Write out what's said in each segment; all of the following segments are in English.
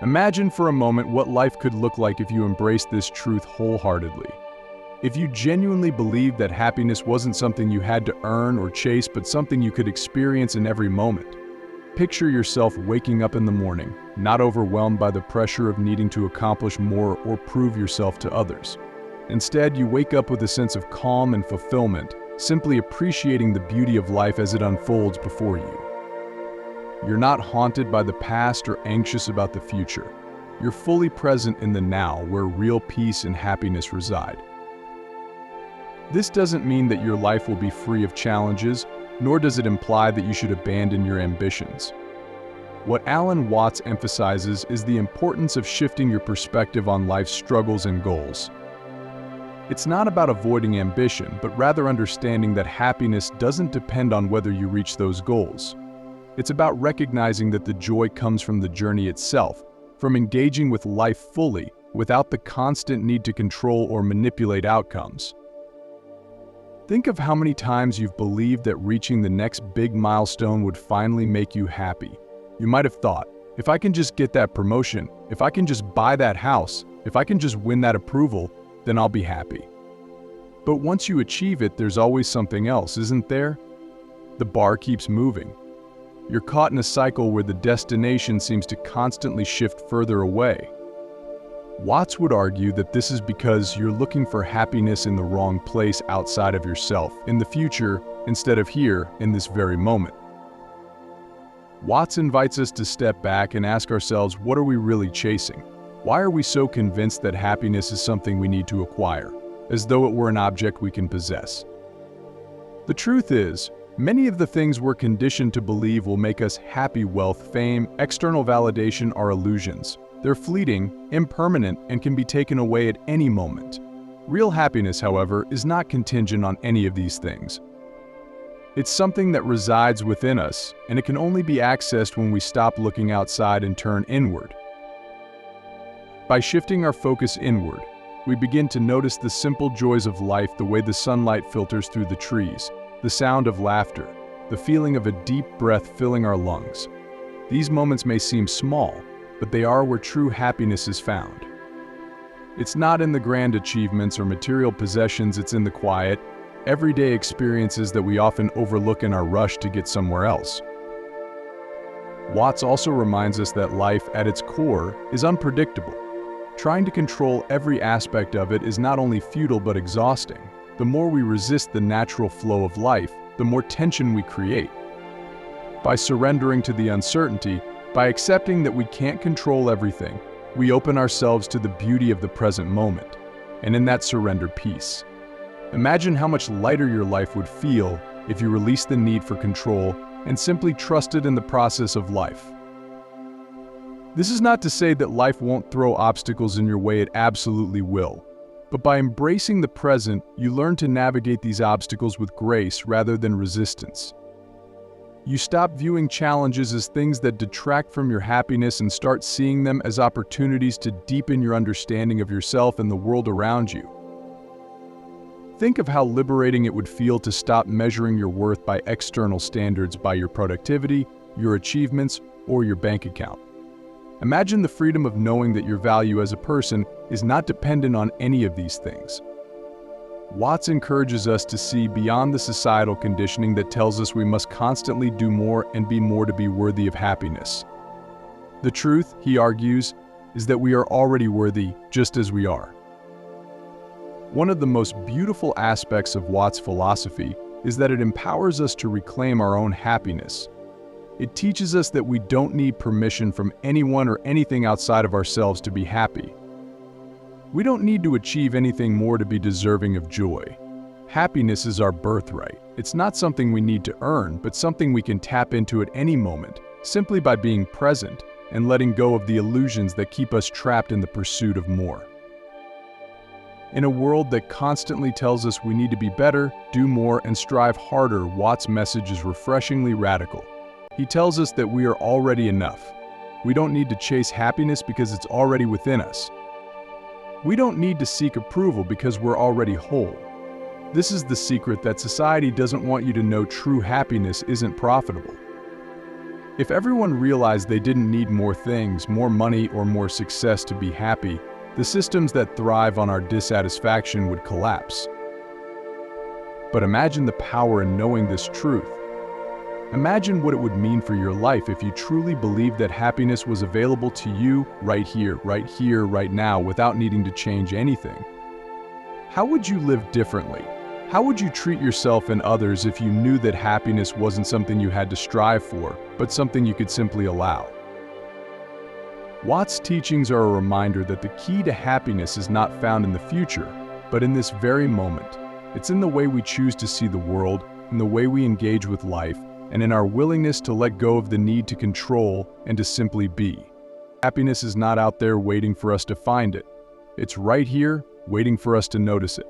Imagine for a moment what life could look like if you embraced this truth wholeheartedly. If you genuinely believed that happiness wasn't something you had to earn or chase, but something you could experience in every moment. Picture yourself waking up in the morning, not overwhelmed by the pressure of needing to accomplish more or prove yourself to others. Instead, you wake up with a sense of calm and fulfillment, simply appreciating the beauty of life as it unfolds before you. You're not haunted by the past or anxious about the future. You're fully present in the now, where real peace and happiness reside. This doesn't mean that your life will be free of challenges, nor does it imply that you should abandon your ambitions. What Alan Watts emphasizes is the importance of shifting your perspective on life's struggles and goals. It's not about avoiding ambition, but rather understanding that happiness doesn't depend on whether you reach those goals. It's about recognizing that the joy comes from the journey itself, from engaging with life fully, without the constant need to control or manipulate outcomes. Think of how many times you've believed that reaching the next big milestone would finally make you happy. You might have thought, if I can just get that promotion, if I can just buy that house, if I can just win that approval, then I'll be happy. But once you achieve it, there's always something else, isn't there? The bar keeps moving. You're caught in a cycle where the destination seems to constantly shift further away. Watts would argue that this is because you're looking for happiness in the wrong place outside of yourself, in the future, instead of here, in this very moment. Watts invites us to step back and ask ourselves, what are we really chasing? Why are we so convinced that happiness is something we need to acquire, as though it were an object we can possess? The truth is, many of the things we're conditioned to believe will make us happy: wealth, fame, external validation, are illusions. They're fleeting, impermanent, and can be taken away at any moment. Real happiness, however, is not contingent on any of these things. It's something that resides within us, and it can only be accessed when we stop looking outside and turn inward. By shifting our focus inward, we begin to notice the simple joys of life, the way the sunlight filters through the trees, the sound of laughter, the feeling of a deep breath filling our lungs. These moments may seem small, but they are where true happiness is found. It's not in the grand achievements or material possessions, it's in the quiet, everyday experiences that we often overlook in our rush to get somewhere else. Watts also reminds us that life, at its core, is unpredictable. Trying to control every aspect of it is not only futile but exhausting. The more we resist the natural flow of life, the more tension we create. By surrendering to the uncertainty, by accepting that we can't control everything, we open ourselves to the beauty of the present moment, and in that surrender, peace. Imagine how much lighter your life would feel if you released the need for control and simply trusted in the process of life. This is not to say that life won't throw obstacles in your way, it absolutely will. But by embracing the present, you learn to navigate these obstacles with grace rather than resistance. You stop viewing challenges as things that detract from your happiness and start seeing them as opportunities to deepen your understanding of yourself and the world around you. Think of how liberating it would feel to stop measuring your worth by external standards, by your productivity, your achievements, or your bank account. Imagine the freedom of knowing that your value as a person is not dependent on any of these things. Watts encourages us to see beyond the societal conditioning that tells us we must constantly do more and be more to be worthy of happiness. The truth, he argues, is that we are already worthy just as we are. One of the most beautiful aspects of Watts' philosophy is that it empowers us to reclaim our own happiness. It teaches us that we don't need permission from anyone or anything outside of ourselves to be happy. We don't need to achieve anything more to be deserving of joy. Happiness is our birthright. It's not something we need to earn, but something we can tap into at any moment, simply by being present and letting go of the illusions that keep us trapped in the pursuit of more. In a world that constantly tells us we need to be better, do more, and strive harder, Watts' message is refreshingly radical. He tells us that we are already enough. We don't need to chase happiness because it's already within us. We don't need to seek approval because we're already whole. This is the secret that society doesn't want you to know: true happiness isn't profitable. If everyone realized they didn't need more things, more money, or more success to be happy, the systems that thrive on our dissatisfaction would collapse. But imagine the power in knowing this truth. Imagine what it would mean for your life if you truly believed that happiness was available to you right here, right now, without needing to change anything. How would you live differently? How would you treat yourself and others if you knew that happiness wasn't something you had to strive for, but something you could simply allow? Watts' teachings are a reminder that the key to happiness is not found in the future, but in this very moment. It's in the way we choose to see the world, in the way we engage with life, and in our willingness to let go of the need to control and to simply be. Happiness is not out there waiting for us to find it. It's right here, waiting for us to notice it.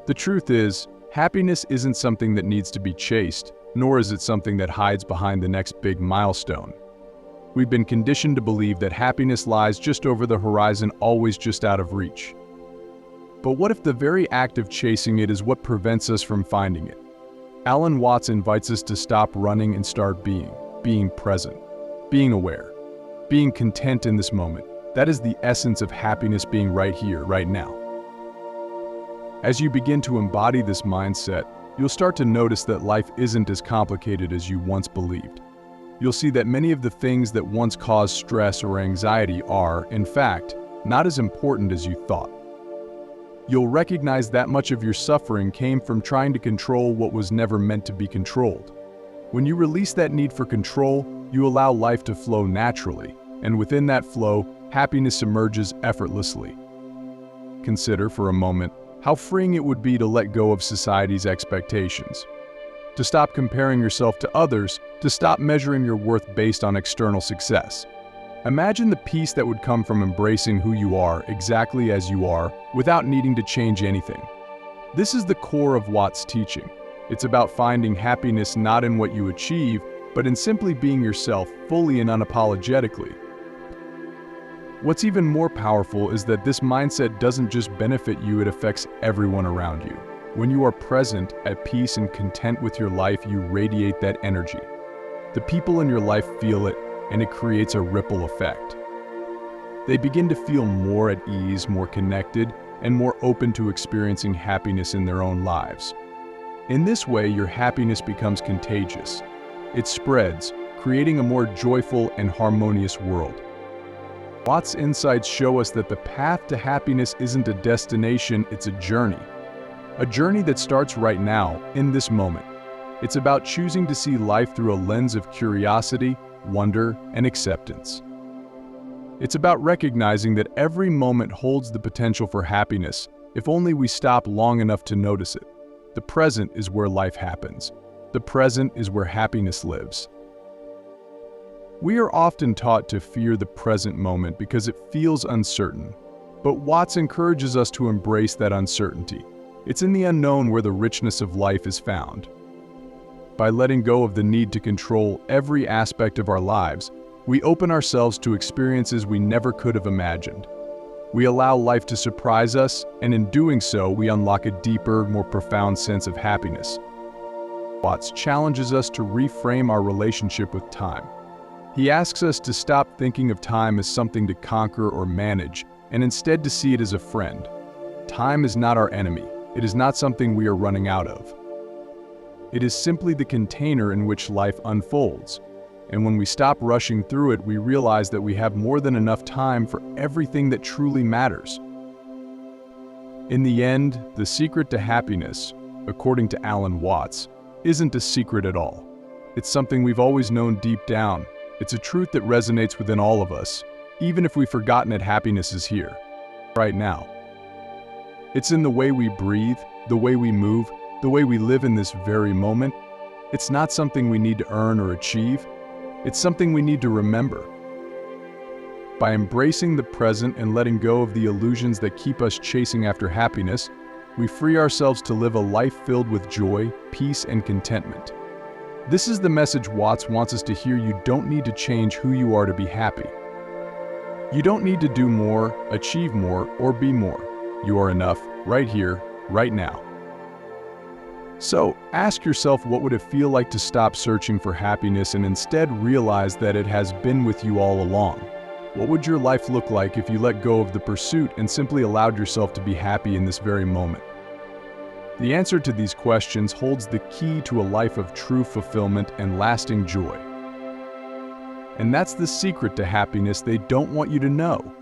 The truth is, happiness isn't something that needs to be chased, nor is it something that hides behind the next big milestone. We've been conditioned to believe that happiness lies just over the horizon, always just out of reach. But what if the very act of chasing it is what prevents us from finding it? Alan Watts invites us to stop running and start being present, being aware, being content in this moment. That is the essence of happiness, being right here, right now. As you begin to embody this mindset, you'll start to notice that life isn't as complicated as you once believed. You'll see that many of the things that once caused stress or anxiety are, in fact, not as important as you thought. You'll recognize that much of your suffering came from trying to control what was never meant to be controlled. When you release that need for control, you allow life to flow naturally, and within that flow, happiness emerges effortlessly. Consider for a moment how freeing it would be to let go of society's expectations, to stop comparing yourself to others, to stop measuring your worth based on external success. Imagine the peace that would come from embracing who you are exactly as you are without needing to change anything. This is the core of Watts' teaching. It's about finding happiness not in what you achieve, but in simply being yourself fully and unapologetically. What's even more powerful is that this mindset doesn't just benefit you, it affects everyone around you. When you are present, at peace, and content with your life, you radiate that energy. The people in your life feel it, and it creates a ripple effect. They begin to feel more at ease, more connected, and more open to experiencing happiness in their own lives. In this way, your happiness becomes contagious. It spreads, creating a more joyful and harmonious world. Watts' insights show us that the path to happiness isn't a destination, it's a journey. A journey that starts right now, in this moment. It's about choosing to see life through a lens of curiosity, wonder, and acceptance. It's about recognizing that every moment holds the potential for happiness, if only we stop long enough to notice it. The present is where life happens. The present is where happiness lives. We are often taught to fear the present moment because it feels uncertain. But Watts encourages us to embrace that uncertainty. It's in the unknown where the richness of life is found. By letting go of the need to control every aspect of our lives, we open ourselves to experiences we never could have imagined. We allow life to surprise us, and in doing so, we unlock a deeper, more profound sense of happiness. Watts challenges us to reframe our relationship with time. He asks us to stop thinking of time as something to conquer or manage, and instead to see it as a friend. Time is not our enemy. It is not something we are running out of. It is simply the container in which life unfolds. And when we stop rushing through it, we realize that we have more than enough time for everything that truly matters. In the end, the secret to happiness, according to Alan Watts, isn't a secret at all. It's something we've always known deep down. It's a truth that resonates within all of us, even if we've forgotten that happiness is here, right now. It's in the way we breathe, the way we move, the way we live in this very moment. It's not something we need to earn or achieve. It's something we need to remember. By embracing the present and letting go of the illusions that keep us chasing after happiness, we free ourselves to live a life filled with joy, peace, and contentment. This is the message Watts wants us to hear. You don't need to change who you are to be happy. You don't need to do more, achieve more, or be more. You are enough, right here, right now. So, ask yourself, what would it feel like to stop searching for happiness and instead realize that it has been with you all along? What would your life look like if you let go of the pursuit and simply allowed yourself to be happy in this very moment? The answer to these questions holds the key to a life of true fulfillment and lasting joy. And that's the secret to happiness they don't want you to know.